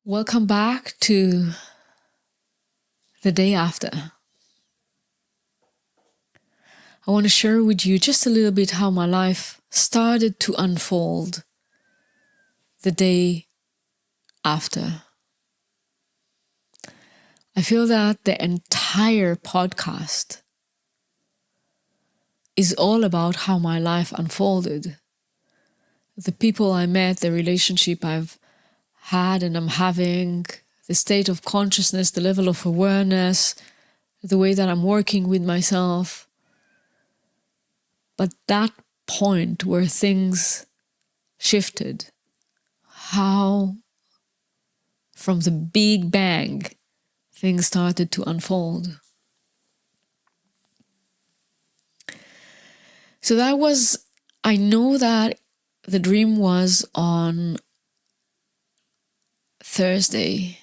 Welcome back to the day after. I want to share with you just a little bit how my life started to unfold the day after. I feel that the entire podcast is all about how my life unfolded. The people I met, the relationship I've had and I'm having, the state of consciousness, the level of awareness, the way that I'm working with myself. But that point where things shifted, how from the big bang things started to unfold. So that was, I know that the dream was on Thursday,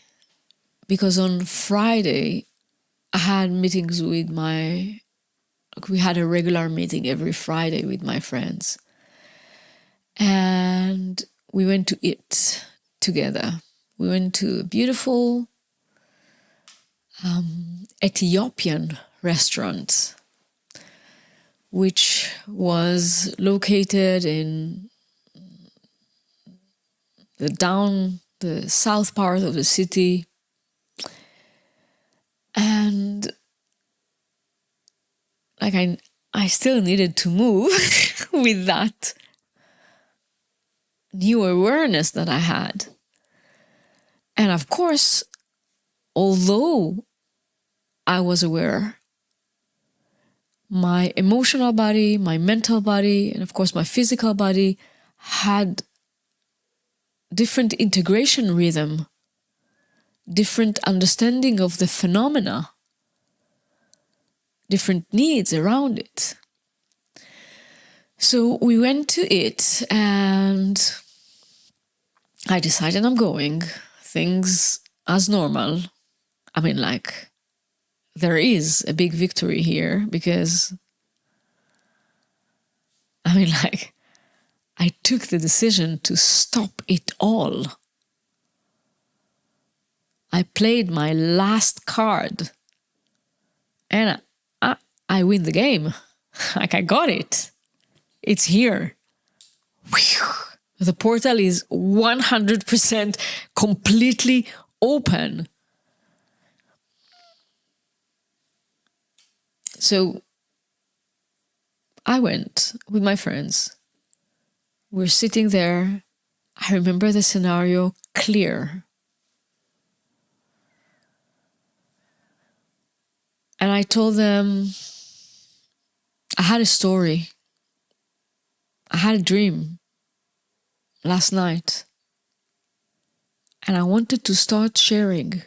because on Friday I had meetings with we had a regular meeting every Friday with my friends. And we went to eat together. We went to a beautiful Ethiopian restaurant, which was located in the south part of the city. And I still needed to move with that new awareness that I had. And of course, although I was aware, my emotional body, my mental body, and of course my physical body had different integration rhythm, different understanding of the phenomena, different needs around it. So we went to it and I decided I'm going. Things as normal. I mean, there is a big victory here because, I took the decision to stop it all. I played my last card and I win the game. I got it. It's here. The portal is 100% completely open. So I went with my friends. We're sitting there. I remember the scenario clear. And I told them I had a story. I had a dream last night. And I wanted to start sharing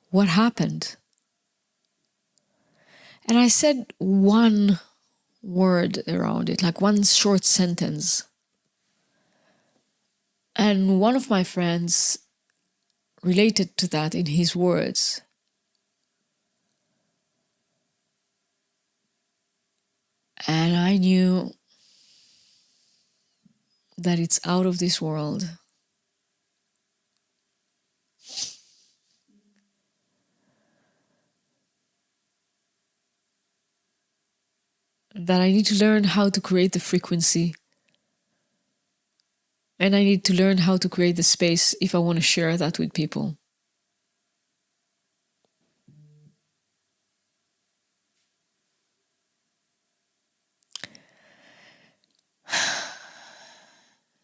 what happened. And I said one word around it, like one short sentence. And one of my friends related to that in his words. And I knew that it's out of this world. That I need to learn how to create the frequency. And I need to learn how to create the space if I want to share that with people.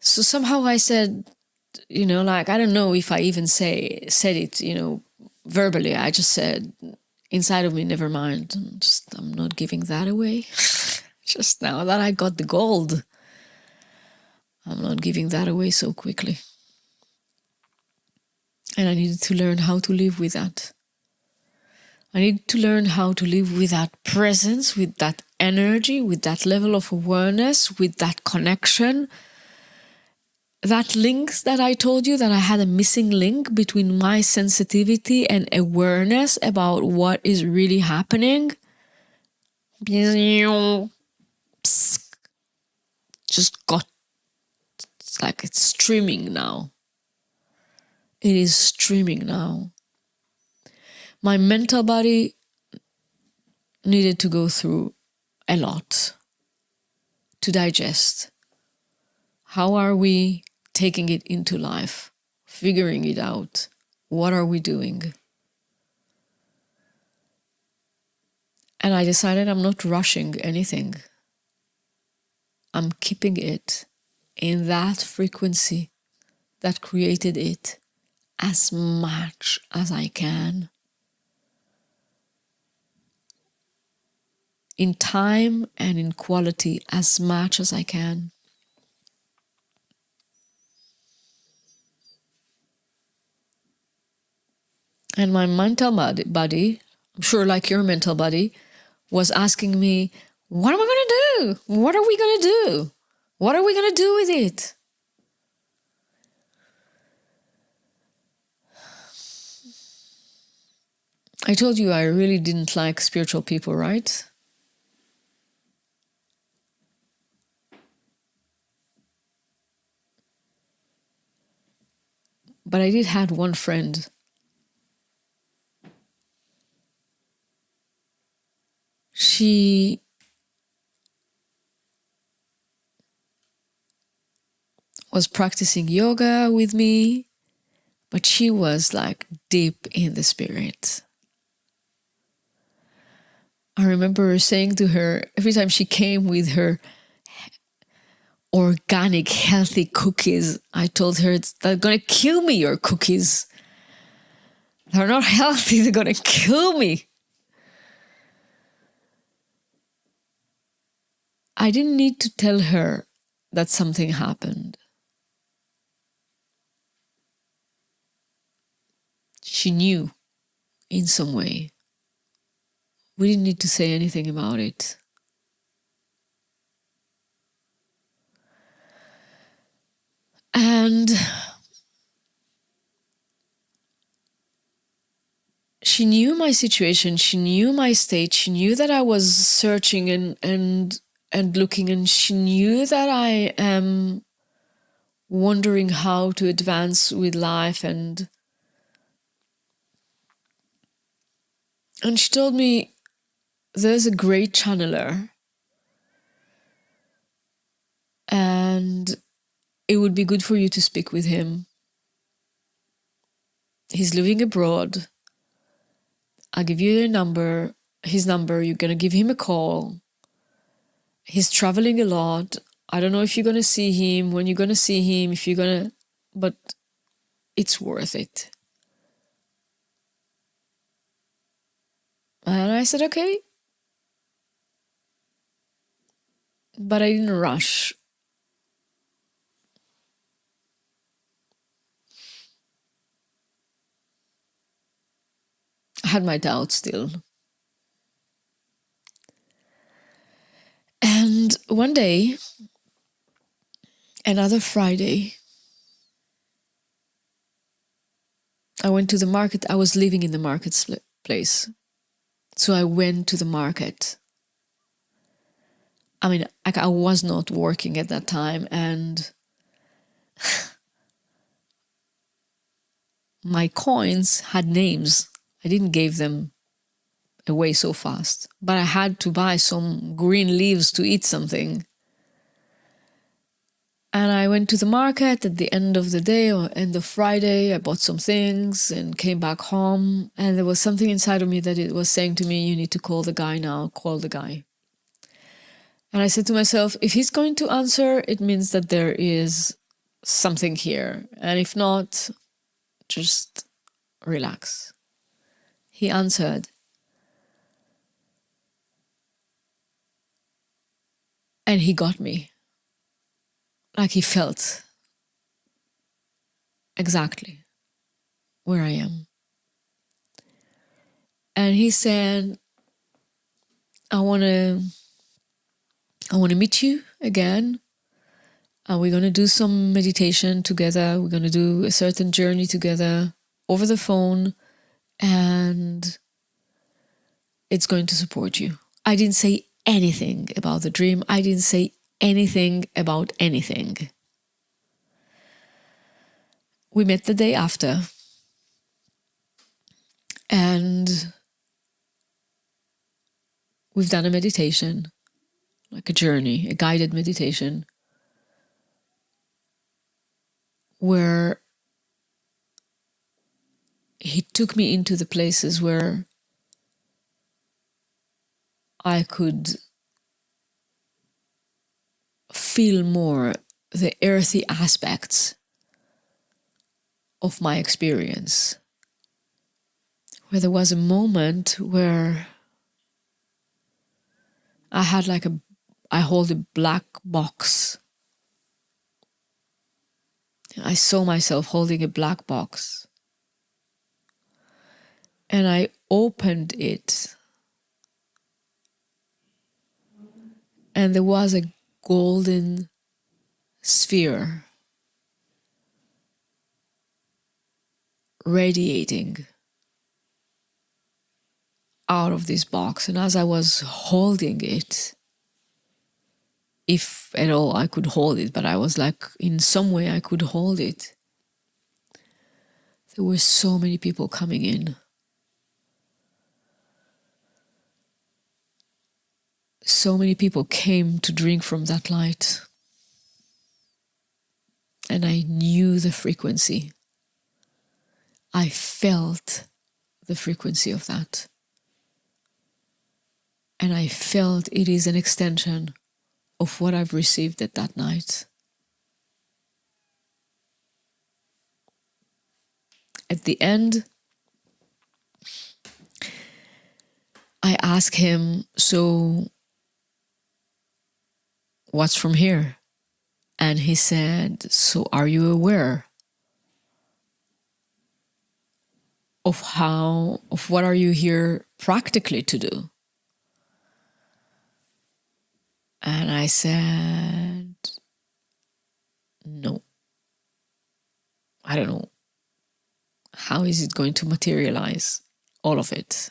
So somehow I said, I don't know if I even said it, verbally. I just said inside of me, never mind. I'm not giving that away. Just now that I got the gold, I'm not giving that away so quickly. And I needed to learn how to live with that. I need to learn how to live with that presence, with that energy, with that level of awareness, with that connection. That links that I told you, that I had a missing link between my sensitivity and awareness about what is really happening. Just got, it's like it's streaming now. It is streaming now. My mental body needed to go through a lot to digest. How are we taking it into life? Figuring it out? What are we doing? And I decided I'm not rushing anything. I'm keeping it in that frequency that created it as much as I can. In time and in quality, as much as I can. And my mental body, I'm sure like your mental body, was asking me, what am I going to do? What are we going to do? What are we going to do with it? I told you I really didn't like spiritual people, right? But I did have one friend. She was practicing yoga with me, but she was like deep in the spirit. I remember saying to her, every time she came with her organic, healthy cookies, I told her, they're going to kill me, your cookies. They're not healthy, they're going to kill me. I didn't need to tell her that something happened. She knew in some way. We didn't need to say anything about it. And she knew my situation, she knew my state, she knew that I was searching and looking, and she knew that I am wondering how to advance with life, and she told me, there's a great channeler and it would be good for you to speak with him. He's living abroad. I'll give you his number, you're going to give him a call. He's traveling a lot. I don't know if you're going to see him, when you're going to see him, if you're going to, but it's worth it. And I said, okay. But I didn't rush. I had my doubts still. And one day, another Friday, I went to the market. I was living in the marketplace. So I went to the market. I mean, I was not working at that time, and my coins had names. I didn't give them away so fast, but I had to buy some green leaves to eat something. And I went to the market at the end of the day, or end of Friday. I bought some things and came back home, and there was something inside of me that it was saying to me, you need to call the guy now, call the guy. And I said to myself, if he's going to answer, it means that there is something here. And if not, just relax. He answered. And he got me. Like he felt exactly where I am. And he said, I want to meet you again. And we're going to do some meditation together. We're going to do a certain journey together over the phone. And it's going to support you. I didn't say anything about the dream. I didn't say anything about anything. We met the day after. And we've done a meditation, like a journey, a guided meditation, where he took me into the places where I could feel more the earthy aspects of my experience. Where there was a moment where I hold a black box. I saw myself holding a black box. And I opened it. And there was a golden sphere radiating out of this box. And as I was holding it, if at all I could hold it, but I was like, in some way I could hold it, there were so many people coming in. So many people came to drink from that light. And I knew the frequency. I felt the frequency of that. And I felt it is an extension of what I've received at that night. At the end, I asked him, so what's from here? And he said, so are you aware of what are you here practically to do? And I said, no, I don't know. How is it going to materialize, all of it?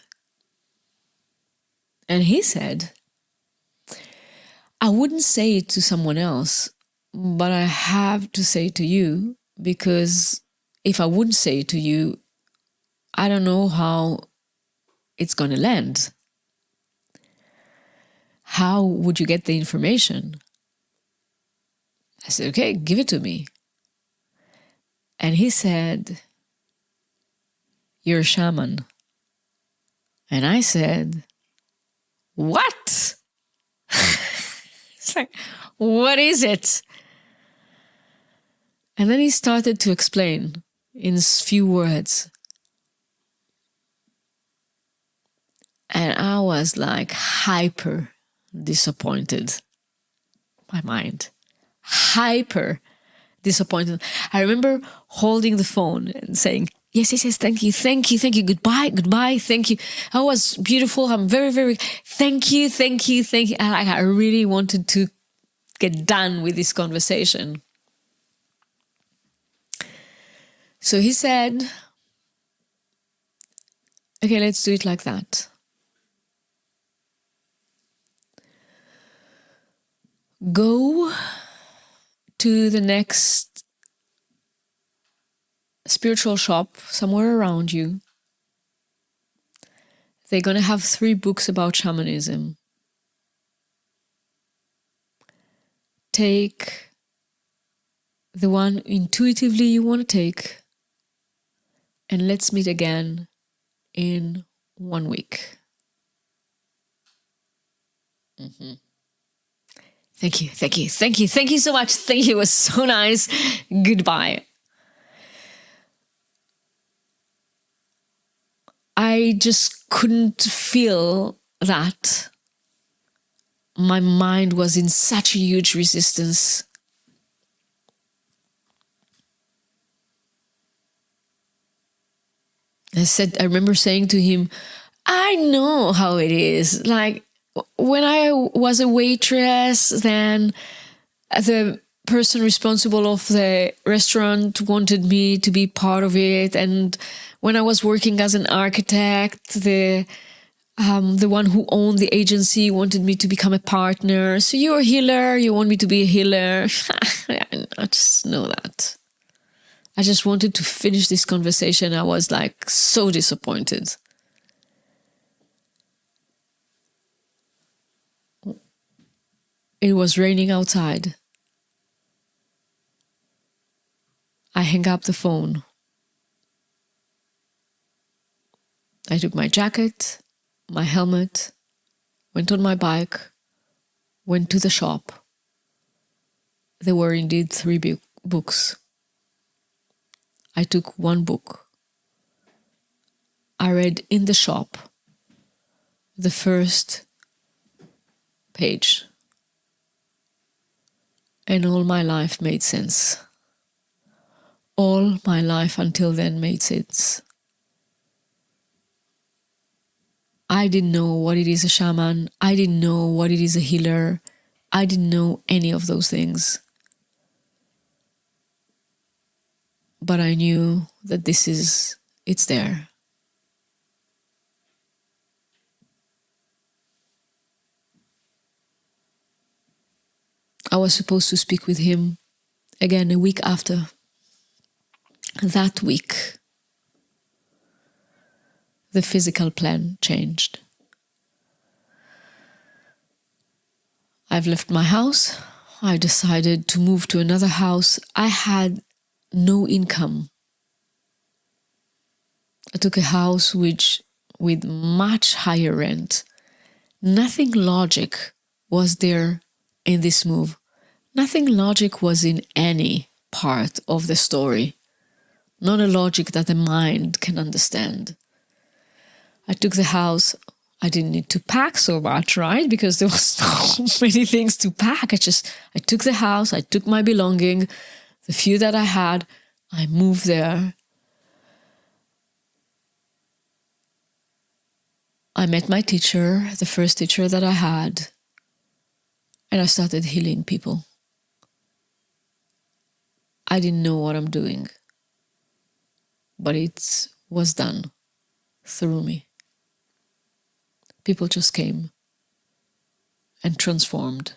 And he said, I wouldn't say it to someone else, but I have to say it to you, because if I wouldn't say it to you, I don't know how it's going to land. How would you get the information? I said, okay, give it to me. And he said, you're a shaman. And I said, what? It's like, what is it? And then he started to explain in few words. And I was like hyper disappointed. My mind. Hyper disappointed. I remember holding the phone and saying, yes, thank you, goodbye, thank you. That was beautiful. I'm very, very, thank you. And I really wanted to get done with this conversation. So he said, okay, let's do it like that. Go to the next spiritual shop somewhere around you. They're going to have 3 books about shamanism. Take the one intuitively you want to take, and let's meet again in 1 week. Mm-hmm. Thank you so much. Thank you. It was so nice. Goodbye. I just couldn't feel that. My mind was in such a huge resistance. I remember saying to him, I know how it is. Like, when I was a waitress, then the person responsible of the restaurant wanted me to be part of it. And when I was working as an architect, the one who owned the agency wanted me to become a partner. So you're a healer, you want me to be a healer. I just know that. I just wanted to finish this conversation. I was like so disappointed. It was raining outside. I hung up the phone. I took my jacket, my helmet, went on my bike, went to the shop. There were indeed 3 books. I took one book. I read in the shop the first page. And all my life made sense. All my life until then made sense. I didn't know what it is a shaman. I didn't know what it is a healer. I didn't know any of those things. But I knew that it's there. I was supposed to speak with him again a week after. That week, the physical plan changed. I've left my house. I decided to move to another house. I had no income. I took a house with much higher rent. Nothing logic was there in this move. Nothing logic was in any part of the story. Not a logic that the mind can understand. I took the house. I didn't need to pack so much, right? Because there was so many things to pack. I took the house, I took my belonging, the few that I had, I moved there. I met my teacher, the first teacher that I had, and I started healing people. I didn't know what I'm doing, but it was done through me. People just came and transformed.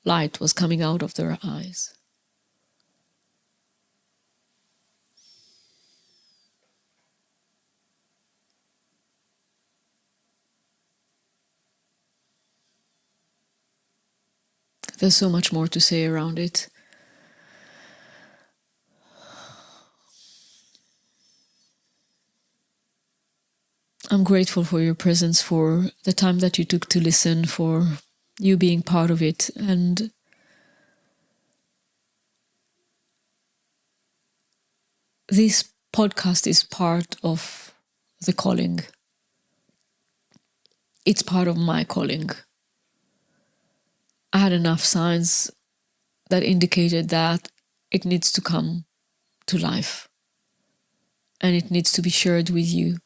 Light was coming out of their eyes. There's so much more to say around it. I'm grateful for your presence, for the time that you took to listen, for you being part of it. And this podcast is part of the calling. It's part of my calling. I had enough signs that indicated that it needs to come to life. And it needs to be shared with you.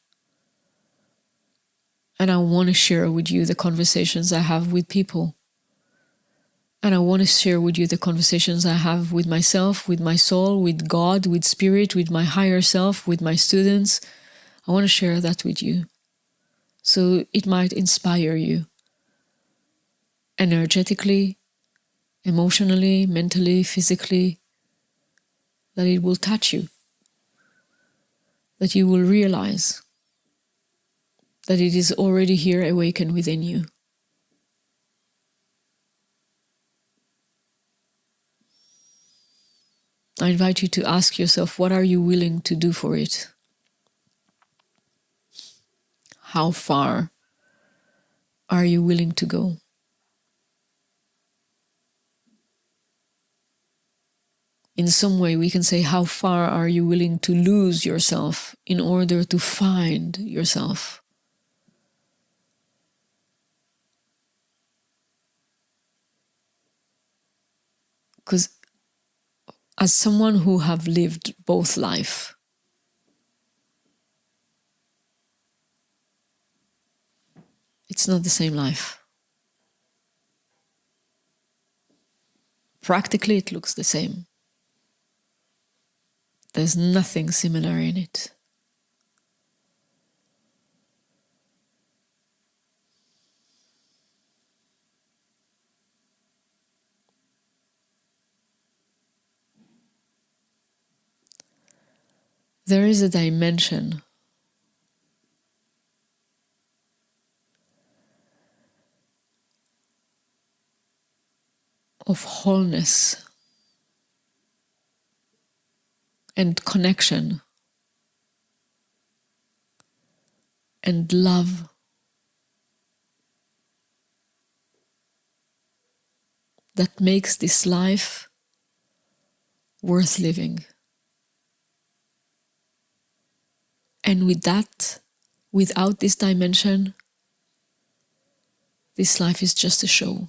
And I want to share with you the conversations I have with people. And I want to share with you the conversations I have with myself, with my soul, with God, with spirit, with my higher self, with my students. I want to share that with you. So it might inspire you. Energetically, emotionally, mentally, physically. That it will touch you. That you will realize that it is already here awakened within you. I invite you to ask yourself, what are you willing to do for it? How far are you willing to go? In some way, we can say, how far are you willing to lose yourself in order to find yourself? Because as someone who have lived both life, it's not the same life. Practically, it looks the same. There's nothing similar in it. There is a dimension of wholeness and connection and love. That makes this life worth living. And with that, without this dimension, this life is just a show.